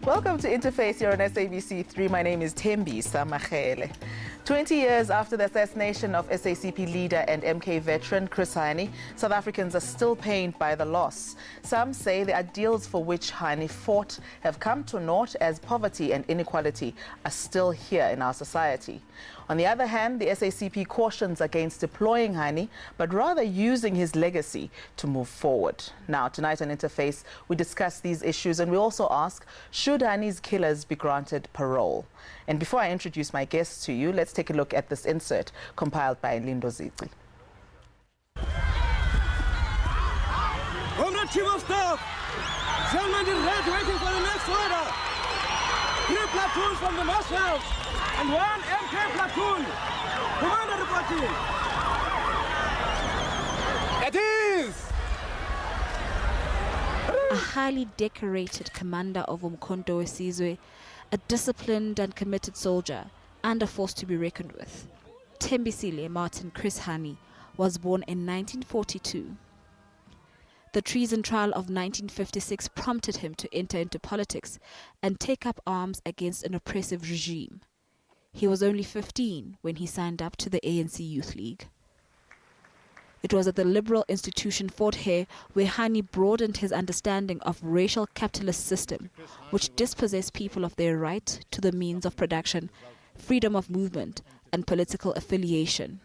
Welcome to Interface here on SABC3. My name is Thembisa. 20 years after the assassination of SACP leader and MK veteran Chris Hani, South Africans are still pained by the loss. Some say the ideals for which Hani fought have come to naught as poverty and inequality are still here in our society. On the other hand, the SACP cautions against deploying Hani, but rather using his legacy to move forward. Now, tonight on Interface, we discuss these issues and we also ask, should Hani's killers be granted parole? And before I introduce my guests to you, let's take a look at this insert compiled by Lindo Zizi. Comrade Chief of Staff, gentlemen in red waiting for the next order. 3 platoons from the marshals and 1 MK platoon. Commander reporting. It is! A highly decorated commander of Umkhonto weSizwe, a disciplined and committed soldier, and a force to be reckoned with. Thembisa Martin Chris Hani was born in 1942. The treason trial of 1956 prompted him to enter into politics and take up arms against an oppressive regime. He was only 15 when he signed up to the ANC Youth League. It was at the liberal institution Fort Hare where Hani broadened his understanding of racial capitalist system, which dispossessed people of their right to the means of production, freedom of movement, and political affiliation,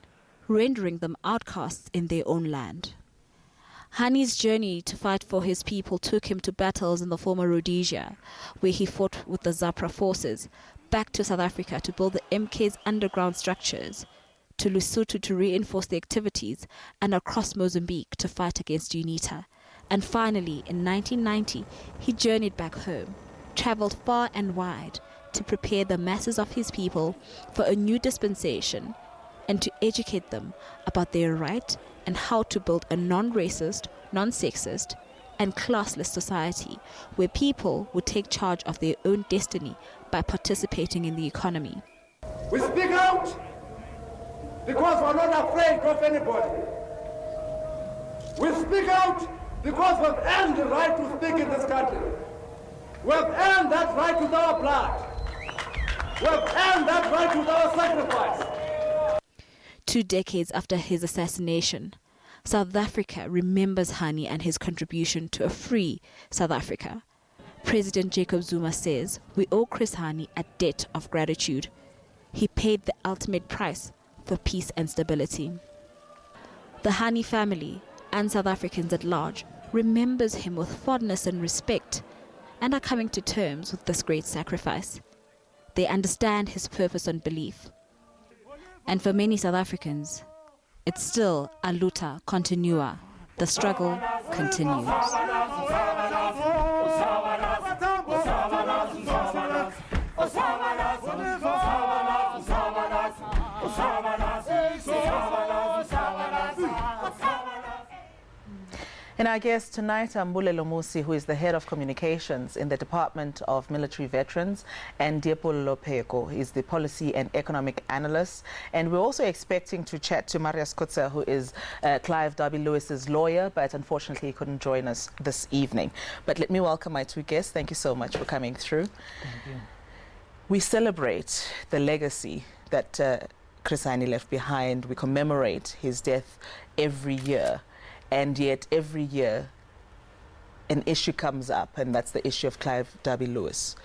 rendering them outcasts in their own land. Hani's journey to fight for his people took him to battles in the former Rhodesia, where he fought with the Zapra forces, back to South Africa to build the MK's underground structures, to Lesotho to reinforce the activities, and across Mozambique to fight against UNITA. And finally, in 1990, he journeyed back home, traveled far and wide to prepare the masses of his people for a new dispensation and to educate them about their right and how to build a non-racist, non-sexist, and classless society where people would take charge of their own destiny by participating in the economy. We speak out because we're not afraid of anybody. We speak out because we've earned the right to speak in this country. We've earned that right with our blood. We've earned that right with our sacrifice. 2 decades after his assassination, South Africa remembers Hani and his contribution to a free South Africa. President Jacob Zuma says we owe Chris Hani a debt of gratitude. He paid the ultimate price for peace and stability. The Hani family and South Africans at large remembers him with fondness and respect and are coming to terms with this great sacrifice. They understand his purpose and belief. And for many South Africans, it's still a luta continua. The struggle continues. And our guest tonight, Mbulelo Musi, who is the head of communications in the Department of Military Veterans, and Liepollo Pheko, is the policy and economic analyst. And we're also expecting to chat to Marius Kutzer, who is Clive Derby-Lewis's lawyer, but unfortunately he couldn't join us this evening. But let me welcome my 2 guests. Thank you so much for coming through. Thank you. We celebrate the legacy that Chris Hani left behind. We commemorate his death every year. And yet every year an issue comes up, and that's the issue of Clive Derby-Lewis.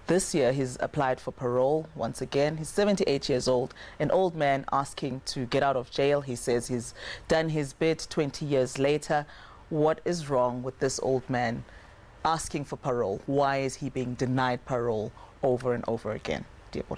This year he's applied for parole once again. He's 78 years old, an old man asking to get out of jail. He says he's done his bit 20 years later. What is wrong with this old man asking for parole? Why is he being denied parole over and over again? Dept?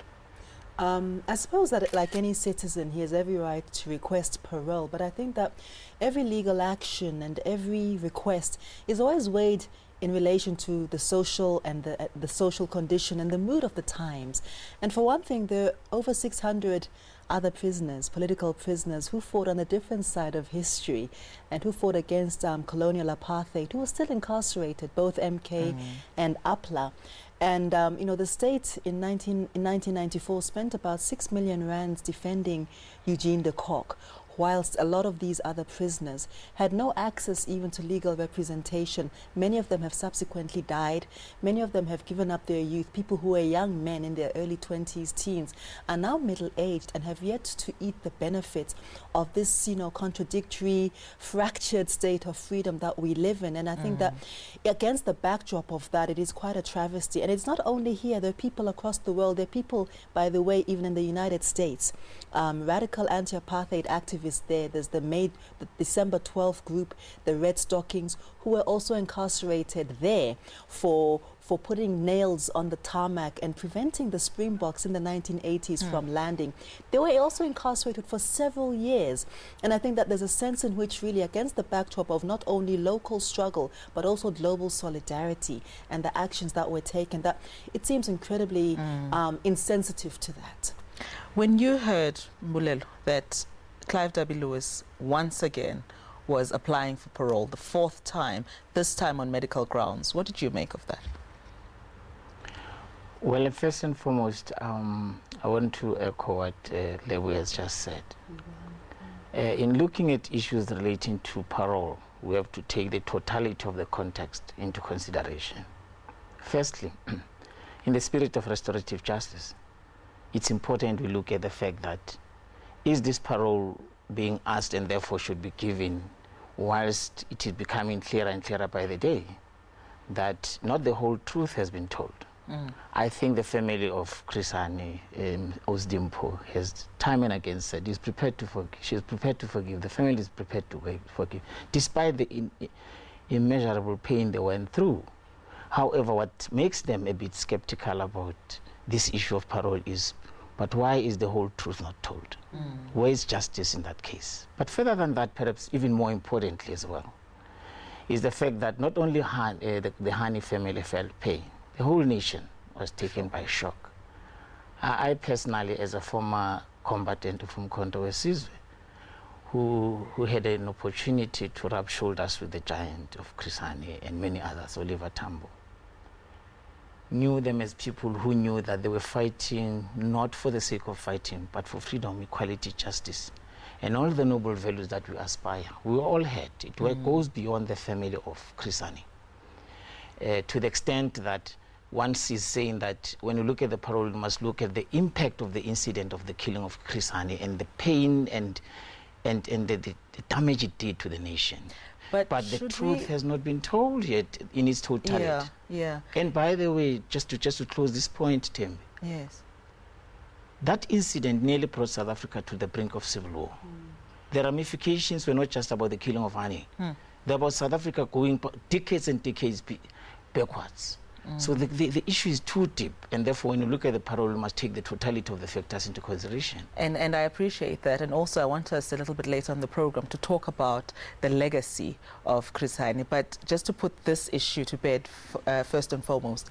I suppose that like any citizen, he has every right to request parole, but I think that every legal action and every request is always weighed in relation to the social and the social condition and the mood of the times. And for one thing, there are over 600 other prisoners, political prisoners, who fought on a different side of history and who fought against colonial apartheid, who were still incarcerated, both MK and APLA. And, you know, the state in 1994 spent about 6 million rands defending Eugene de Kock. whilst a lot of these other prisoners had no access even to legal representation. Many of them have subsequently died. Many of them have given up their youth. People who were young men in their early 20s, teens, are now middle-aged and have yet to eat the benefits of this, contradictory, fractured state of freedom that we live in. And I think that against the backdrop of that, it is quite a travesty. And it's not only here. There are people across the world. There are people, by the way, even in the United States, radical anti-apartheid activists there. There's the December 12th group, the Red Stockings, who were also incarcerated there for putting nails on the tarmac and preventing the Springboks in the 1980s from landing. They were also incarcerated for several years. And I think that there's a sense in which really, against the backdrop of not only local struggle, but also global solidarity and the actions that were taken, that it seems incredibly insensitive to that. When you heard, Mbulelo, that Clive W. Lewis once again was applying for parole, the fourth time, this time on medical grounds, what did you make of that? Well, first and foremost, I want to echo what Lebu has just said. In looking at issues relating to parole, we have to take the totality of the context into consideration. Firstly, in the spirit of restorative justice, it's important we look at the fact that is this parole being asked and therefore should be given whilst it is becoming clearer and clearer by the day that not the whole truth has been told. I think the family of Chris Hani, Osdimpo, has time and again said she's prepared to forgive. She is prepared to forgive. The family is prepared to forgive, despite the immeasurable pain they went through. However, what makes them a bit skeptical about this issue of parole is, but why is the whole truth not told? Where is justice in that case? But further than that, perhaps even more importantly as well, is the fact that not only the Hani family felt pain, the whole nation was taken by shock. I personally, as a former combatant of Umkhonto weSizwe, who had an opportunity to rub shoulders with the giant of Chris Hani and many others, Oliver Tambo, knew them as people who knew that they were fighting not for the sake of fighting, but for freedom, equality, justice, and all the noble values that we aspire. We all had. It goes beyond the family of Chris Hani, to the extent that once is saying that when you look at the parole, you must look at the impact of the incident of the killing of Chris Hani and the pain and the damage it did to the nation. But the truth has not been told yet in its totality. Yeah. And by the way, just to close this point, Tim. Yes. That incident nearly brought South Africa to the brink of civil war. The ramifications were not just about the killing of Hani. They're about South Africa going decades and decades backwards. So the issue is too deep, and therefore when you look at the parole, you must take the totality of the factors into consideration. And I appreciate that, and also I want us a little bit later on the program to talk about the legacy of Chris Hani. But just to put this issue to bed first and foremost,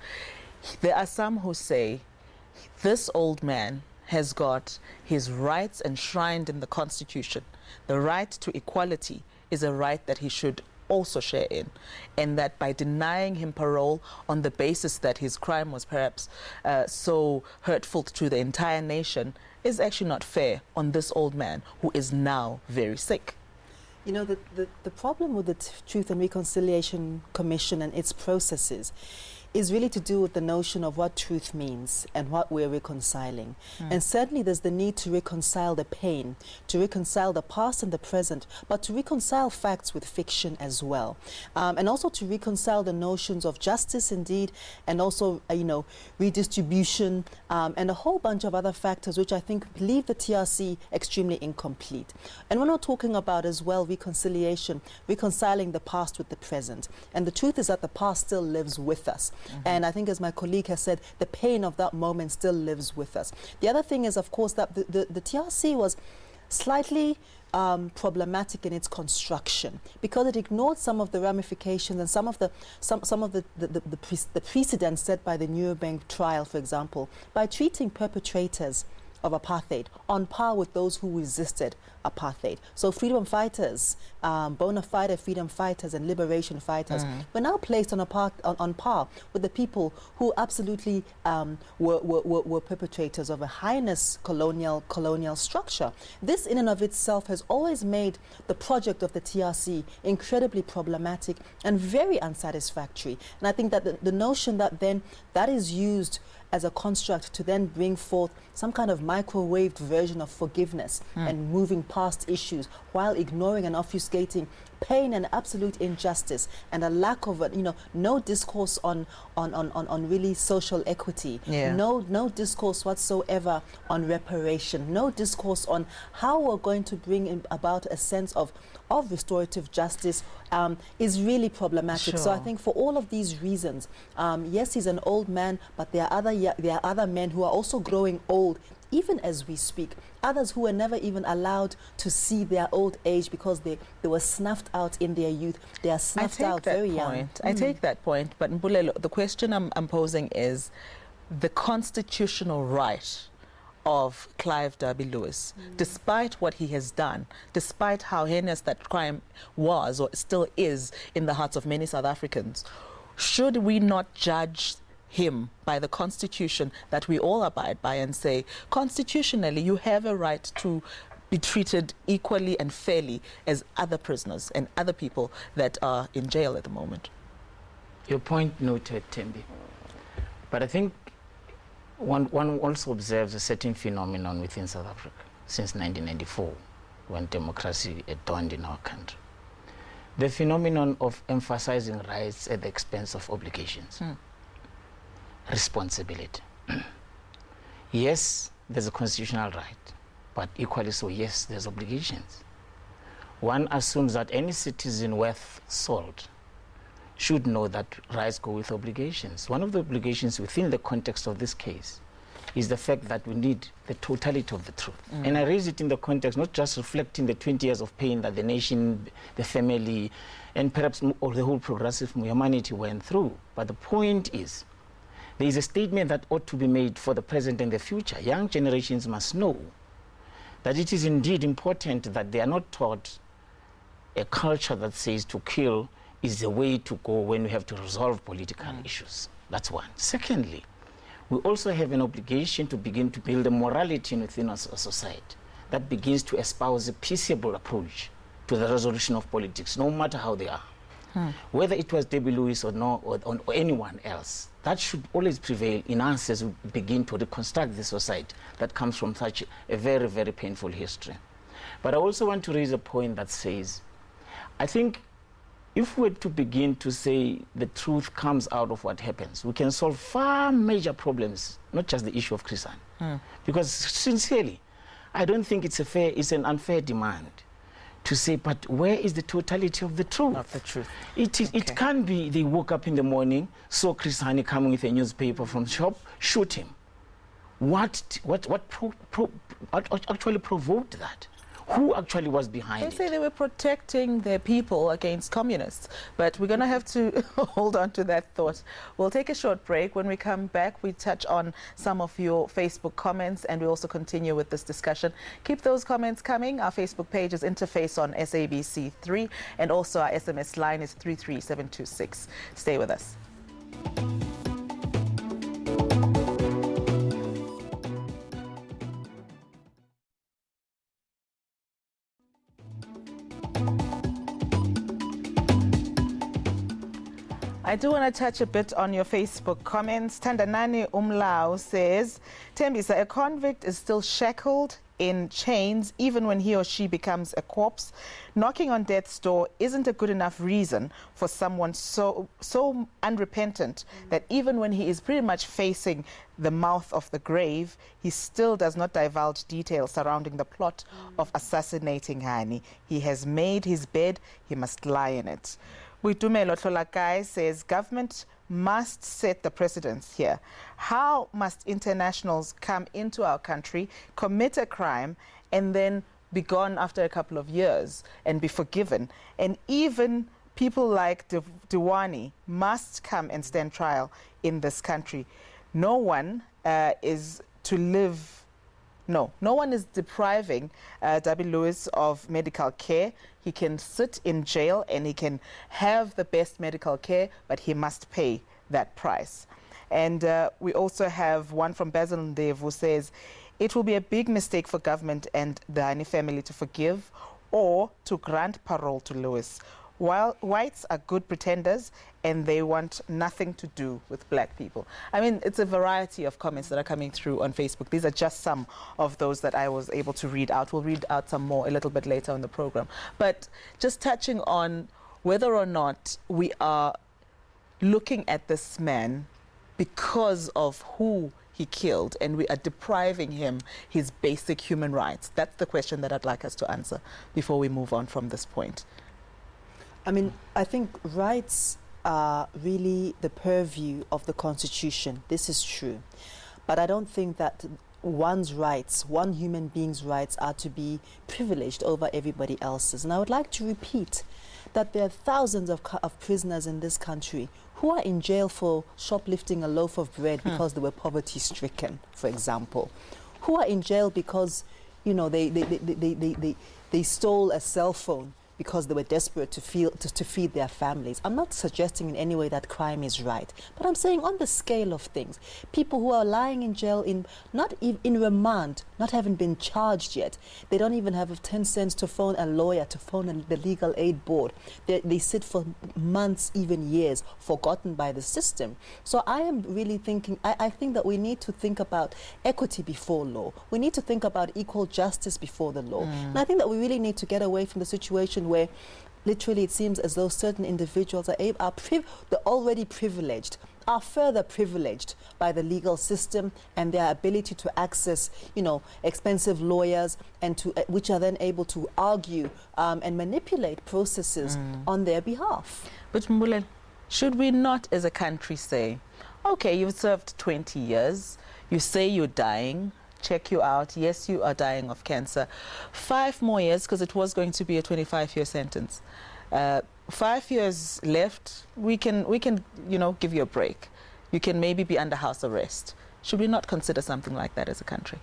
there are some who say this old man has got his rights enshrined in the Constitution. The right to equality is a right that he should also share in, and that by denying him parole on the basis that his crime was perhaps so hurtful to the entire nation is actually not fair on this old man who is now very sick. You know, the problem with the Truth and Reconciliation Commission and its processes is really to do with the notion of what truth means and what we're reconciling. And certainly there's the need to reconcile the pain, to reconcile the past and the present, but to reconcile facts with fiction as well. And also to reconcile the notions of justice indeed, and also, redistribution, and a whole bunch of other factors which I think leave the TRC extremely incomplete. And we're not talking about as well reconciliation, reconciling the past with the present. And the truth is that the past still lives with us. And I think, as my colleague has said, the pain of that moment still lives with us. The other thing is, of course, that the TRC was slightly problematic in its construction because it ignored some of the ramifications and some of the precedents set by the Nuremberg trial, for example, by treating perpetrators of apartheid, on par with those who resisted apartheid. So freedom fighters, bona fide freedom fighters and liberation fighters were now placed on par with the people who absolutely were perpetrators of a heinous colonial structure. This in and of itself has always made the project of the TRC incredibly problematic and very unsatisfactory. And I think that the notion that then that is used as a construct to then bring forth some kind of microwaved version of forgiveness and moving past issues while ignoring and obfuscating pain and absolute injustice and a lack of no discourse on really social equity, no discourse whatsoever on reparation, no discourse on how we're going to bring about a sense of restorative justice is really problematic. Sure. So I think for all of these reasons, yes, he's an old man, but there are other men who are also growing old even as we speak. Others who were never even allowed to see their old age because they were snuffed out in their youth. They are snuffed out very young. I take that point, but Mbulelo, the question I'm posing is the constitutional right of Clive Derby-Lewis, despite what he has done, despite how heinous that crime was or still is in the hearts of many South Africans, should we not judge him by the constitution that we all abide by and say, constitutionally, you have a right to be treated equally and fairly as other prisoners and other people that are in jail at the moment? Your point noted, Thembi. But I think one also observes a certain phenomenon within South Africa since 1994, when democracy dawned in our country. The phenomenon of emphasizing rights at the expense of obligations. Responsibility. Yes, there's a constitutional right, but equally so, yes, there's obligations. One assumes that any citizen worth salt should know that rights go with obligations. One of the obligations within the context of this case is the fact that we need the totality of the truth. And I raise it in the context, not just reflecting the 20 years of pain that the nation, the family, and perhaps or the whole progressive humanity went through. But the point is, there is a statement that ought to be made for the present and the future. Young generations must know that it is indeed important that they are not taught a culture that says to kill is the way to go when we have to resolve political issues. That's one. Secondly, we also have an obligation to begin to build a morality within our society that begins to espouse a peaceable approach to the resolution of politics, no matter how they are. Whether it was Debbie Lewis or anyone else, that should always prevail in us as we begin to reconstruct the society that comes from such a very, very painful history. But I also want to raise a point that says, I think if we were to begin to say the truth comes out of what happens, we can solve far major problems, not just the issue of Chris Hani. Because sincerely, I don't think it's an unfair demand to say, but where is the totality of the truth? Of the truth. It can be they woke up in the morning, saw Chris Hani coming with a newspaper from the shop, shoot him. What actually provoked that? Who actually was behind it? They say they were protecting their people against communists, but we're going to have to hold on to that thought. We'll take a short break. When we come back, we touch on some of your Facebook comments, and we also continue with this discussion. Keep those comments coming. Our Facebook page is Interface on SABC3, and also our SMS line is 33726. Stay with us. I do want to touch a bit on your Facebook comments. Tandanani Umlao says, Thembisa, a convict is still shackled in chains even when he or she becomes a corpse. Knocking on death's door isn't a good enough reason for someone so unrepentant that even when he is pretty much facing the mouth of the grave, he still does not divulge details surrounding the plot of assassinating Hani. He has made his bed, he must lie in it. Witumelo Tlolakai says government must set the precedence here. How must internationals come into our country, commit a crime, and then be gone after a couple of years and be forgiven? And even people like Diwani must come and stand trial in this country. No one is to live No one is depriving W. Lewis of medical care. He can sit in jail and he can have the best medical care, but he must pay that price. And we also have one from Basil Ndev who says, it will be a big mistake for government and the Hani family to forgive or to grant parole to Lewis. While whites are good pretenders and they want nothing to do with black people. I mean, it's a variety of comments that are coming through on Facebook. These are just some of those that I was able to read out. We'll read out some more a little bit later in the program. But just touching on whether or not we are looking at this man because of who he killed and we are depriving him his basic human rights. That's the question that I'd like us to answer before we move on from this point. I mean, I think rights are really the purview of the Constitution. This is true. But I don't think that one's rights, one human being's rights, are to be privileged over everybody else's. And I would like to repeat that there are thousands of prisoners in this country who are in jail for shoplifting a loaf of bread because they were poverty-stricken, for example. Who are in jail because, you know, they stole a cell phone because they were desperate to feed their families. I'm not suggesting in any way that crime is right, but I'm saying on the scale of things, people who are lying in jail in remand, not having been charged yet, they don't even have 10 cents to phone a lawyer, to phone the legal aid board. They sit for months, even years, forgotten by the system. So I am really thinking, I think that we need to think about equity before law. We need to think about equal justice before the law. And I think that we really need to get away from the situation where literally it seems as though certain individuals are already privileged, are further privileged by the legal system and their ability to access, you know, expensive lawyers and to which are then able to argue and manipulate processes on their behalf. But Mbulelo, should we not as a country say, okay, you've served 20 years, you say you're dying, check you out, yes, you are dying of cancer. 5 more years, because it was going to be a 25-year sentence. 5 years left, we can, you know, give you a break. You can maybe be under house arrest. Should we not consider something like that as a country?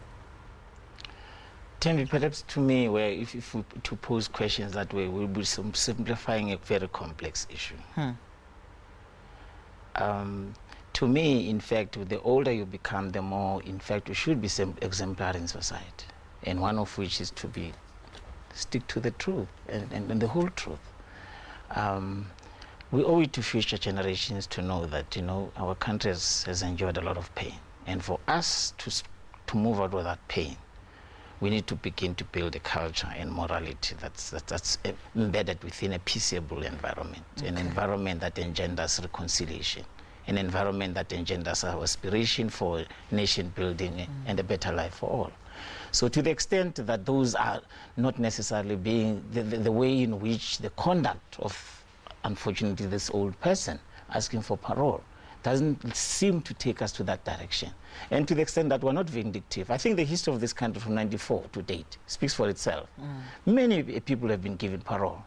Thembi, perhaps to me, where if we to pose questions that way, we'll be simplifying a very complex issue. To me, in fact, the older you become, the more, in fact, you should be exemplary in society. And one of which is to stick to the truth and the whole truth. We owe it to future generations to know that, you know, our country has endured a lot of pain. And for us to move out of that pain, we need to begin to build a culture and morality that's embedded within a peaceable environment, an environment that engenders reconciliation, an environment that engenders our aspiration for nation building and a better life for all. So to the extent that those are not necessarily being the way in which the conduct of, unfortunately, this old person asking for parole doesn't seem to take us to that direction. And to the extent that we're not vindictive, I think the history of this country from 94 to date speaks for itself. Many people have been given parole,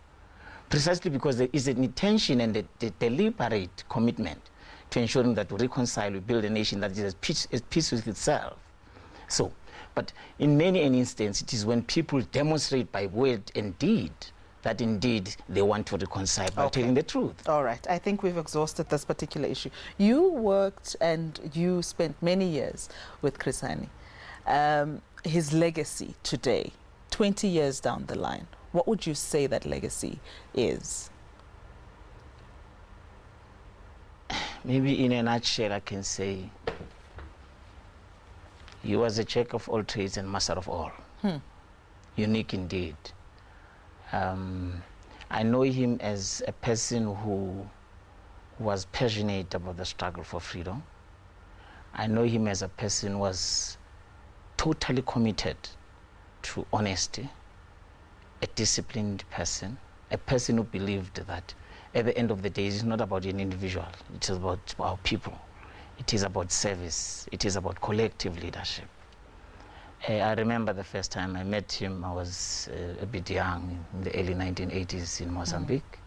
precisely because there is an intention and a deliberate commitment to ensuring that we reconcile, we build a nation that is at peace with itself. So, but in many an instance, it is when people demonstrate by word and deed that indeed they want to reconcile by telling the truth. All right, I think we've exhausted this particular issue. You worked and you spent many years with Chris Hani. His legacy today, 20 years down the line, what would you say that legacy is? Maybe in a nutshell, I can say he was a jack of all trades and master of all. Unique indeed. I know him as a person who was passionate about the struggle for freedom. I know him as a person who was totally committed to honesty, a disciplined person, a person who believed that at the end of the day, it's not about an individual, it is about our people. It is about service, it is about collective leadership. I remember the first time I met him, I was a bit young, in the early 1980s in Mozambique.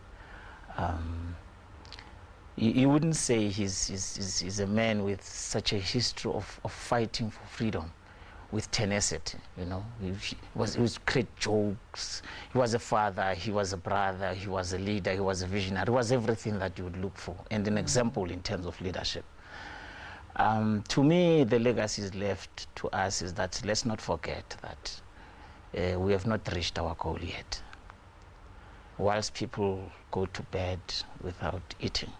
You wouldn't say he's a man with such a history of fighting for freedom with tenacity, you know. He was great jokes. He was a father, he was a brother, he was a leader, he was a visionary. He was everything that you would look for, and an example in terms of leadership. To me, the legacy is left to us is that let's not forget that we have not reached our goal yet. Whilst people go to bed without eating,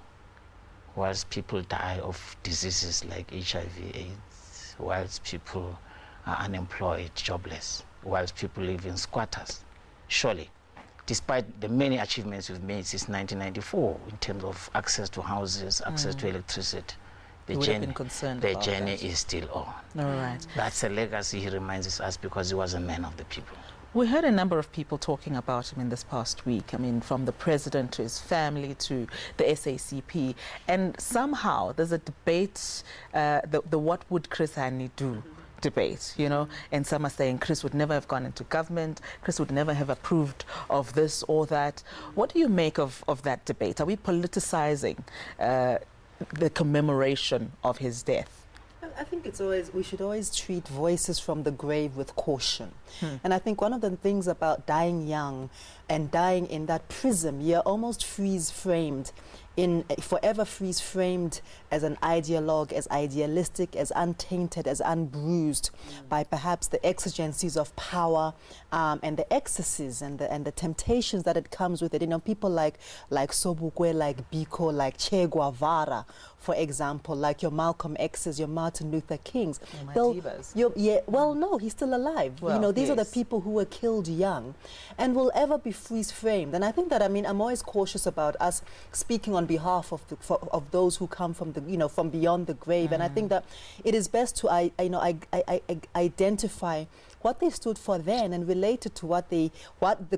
whilst people die of diseases like HIV/AIDS, whilst people are unemployed, jobless, whilst people live in squatters, surely, despite the many achievements we've made since 1994 in terms of access to houses, access to electricity, the journey is still on. All right. That's a legacy he reminds us because he was a man of the people. We heard a number of people talking about him in this past week. I mean, from the president to his family to the SACP. And somehow there's a debate, the what would Chris Hani do debate, you know, and some are saying Chris would never have gone into government, Chris would never have approved of this or that. What do you make of that debate? Are we politicizing the commemoration of his death? I think we should always treat voices from the grave with caution. And I think one of the things about dying young and dying in that prism, you're almost freeze-framed, forever freeze-framed as an ideologue, as idealistic, as untainted, as unbruised by perhaps the exigencies of power and the excesses and the temptations that it comes with it. You know, people like Sobukwe, like Biko, like Che Guevara, for example, like your Malcolm X's, your Martin Luther King's. Well, no, he's still alive. Well, you know, these yes. are the people who were killed young and will ever be freeze-framed. And I think that, I mean, I'm always cautious about us speaking on behalf of those who come from the, you know, from beyond the grave. And I think that it is best to identify what they stood for then and relate it to what the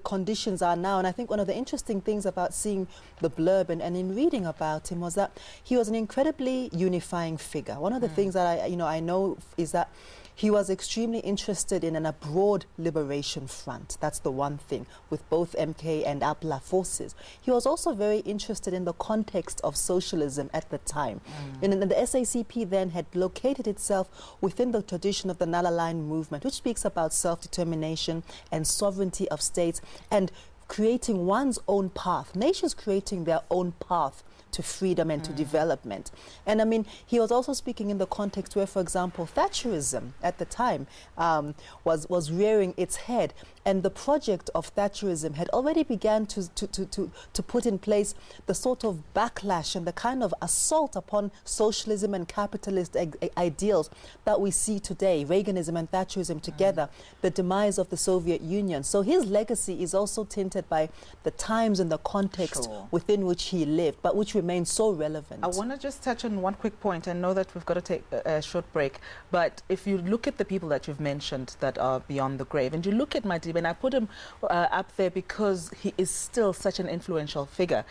conditions are now. And I think one of the interesting things about seeing the blurb and in reading about him was that he was an incredibly unifying figure. One of the things that I know is that he was extremely interested in a broad liberation front. That's the one thing, with both MK and APLA forces. He was also very interested in the context of socialism at the time. And the SACP then had located itself within the tradition of the Nalaline movement, which speaks about self-determination and sovereignty of states and creating one's own path, nations creating their own path to freedom and to development. And I mean, he was also speaking in the context where, for example, Thatcherism at the time was rearing its head, and the project of Thatcherism had already began to put in place the sort of backlash and the kind of assault upon socialism and capitalist ideals that we see today, Reaganism and Thatcherism together, the demise of the Soviet Union. So his legacy is also tinted by the times and the context within which he lived, but which remains so relevant. I want to just touch on one quick point. I know that we've got to take a short break, but if you look at the people that you've mentioned that are beyond the grave, and you look at Madiba, and I put him up there because he is still such an influential figure,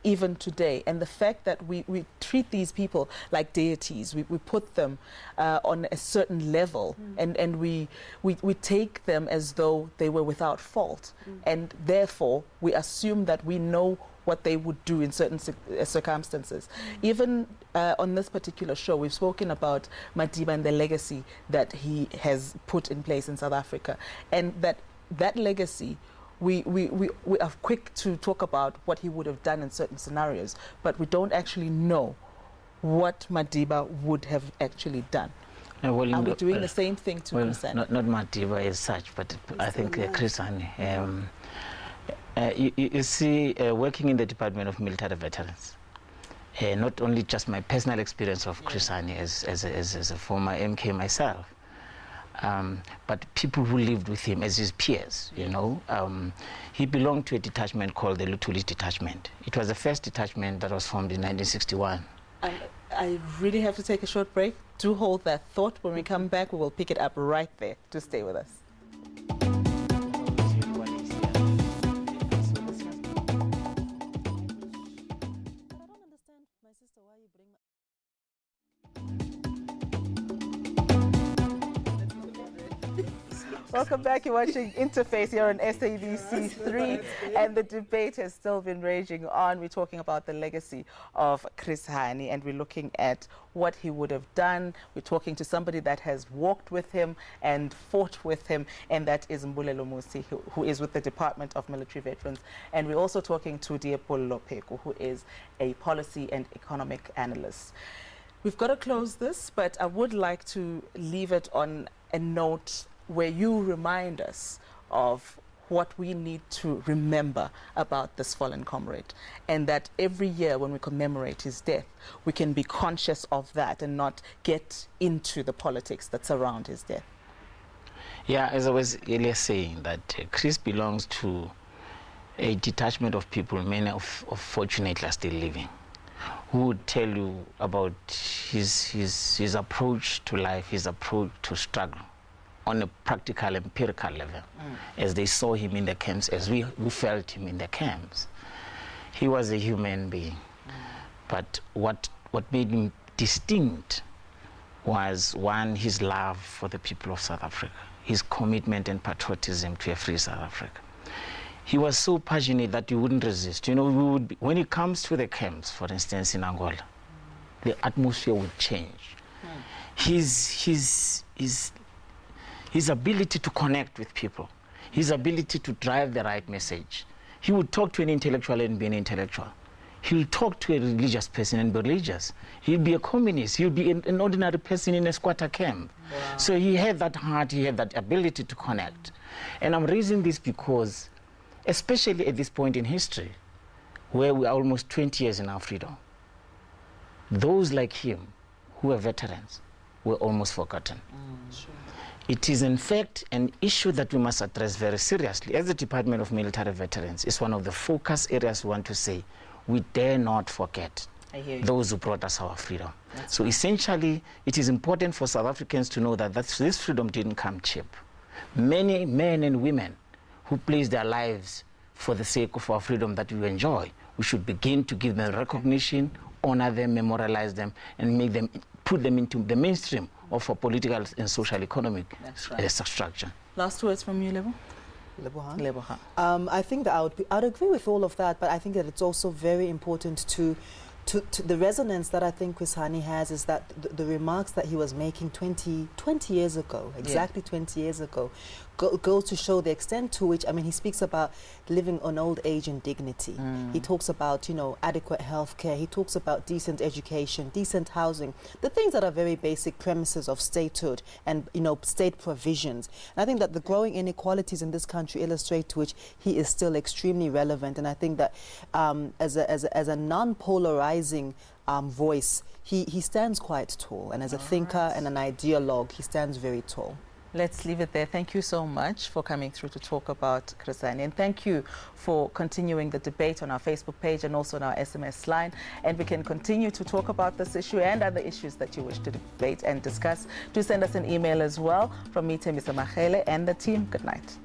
even today. And the fact that we treat these people like deities, we put them on a certain level, and we take them as though they were without fault, and therefore we assume that we know what they would do in certain circumstances. Even on this particular show, we've spoken about Madiba and the legacy that he has put in place in South Africa, and that legacy, we are quick to talk about what he would have done in certain scenarios, but we don't actually know what Madiba would have actually done. Are we doing the same thing to Chris Hani? Not Madiba as such, but I think Chris Hani. You see, working in the Department of Military Veterans, not only just my personal experience of Chris Hani as a former MK myself, but people who lived with him as his peers, you know. He belonged to a detachment called the Lutuli Detachment. It was the first detachment that was formed in 1961. I really have to take a short break. Do hold that thought. When we come back, we will pick it up right there. To stay with us. Welcome back. You're watching Interface here on SABC 3, and the debate has still been raging on. We're talking about the legacy of Chris Hani, and we're looking at what he would have done. We're talking to somebody that has walked with him and fought with him, and that is Mbulelo Musi, who is with the Department of Military Veterans. And we're also talking to Liepollo Pheko, who is a policy and economic analyst. We've got to close this, but I would like to leave it on a note where you remind us of what we need to remember about this fallen comrade, and that every year when we commemorate his death, we can be conscious of that and not get into the politics that surround his death. Yeah, as I was earlier saying, that Chris belongs to a detachment of people, many of fortunately are still living, who would tell you about his approach to life, his approach to struggle on a practical, empirical level, as they saw him in the camps, as we felt him in the camps. He was a human being. But what made him distinct was, one, his love for the people of South Africa, his commitment and patriotism to a free South Africa. He was so passionate that you wouldn't resist. You know, when it comes to the camps, for instance, in Angola, the atmosphere would change. His ability to connect with people, his ability to drive the right message. He would talk to an intellectual and be an intellectual. He'll talk to a religious person and be religious. He'll be a communist. He'll be an ordinary person in a squatter camp. Wow. So he had that heart, he had that ability to connect. And I'm raising this because, especially at this point in history, where we are almost 20 years in our freedom, those like him, who are veterans, were almost forgotten. Sure. It is, in fact, an issue that we must address very seriously. As the Department of Military Veterans, it's one of the focus areas we want to say, we dare not forget those who brought us our freedom. So essentially, it is important for South Africans to know that this freedom didn't come cheap. Many men and women who placed their lives for the sake of our freedom that we enjoy, we should begin to give them recognition, honor them, memorialize them, and make them, put them into the mainstream of a political and social economic structure. Last words from you, Lebo? I think that I'd agree with all of that, but I think that it's also very important to the resonance that I think Chris Hani has is that the remarks that he was making 20 years ago, exactly 20 years ago, go to show the extent to which, I mean, he speaks about living on old age and dignity. He talks about, you know, adequate health care. He talks about decent education, decent housing, the things that are very basic premises of statehood and, you know, state provisions. And I think that the growing inequalities in this country illustrate to which he is still extremely relevant. And I think that as a non-polarizing voice, he stands quite tall. And as a thinker and an ideologue, he stands very tall. Let's leave it there. Thank you so much for coming through to talk about Chris Hani, and thank you for continuing the debate on our Facebook page and also on our SMS line. And we can continue to talk about this issue and other issues that you wish to debate and discuss. Do send us an email as well. From me, Thembisa and the team, good night.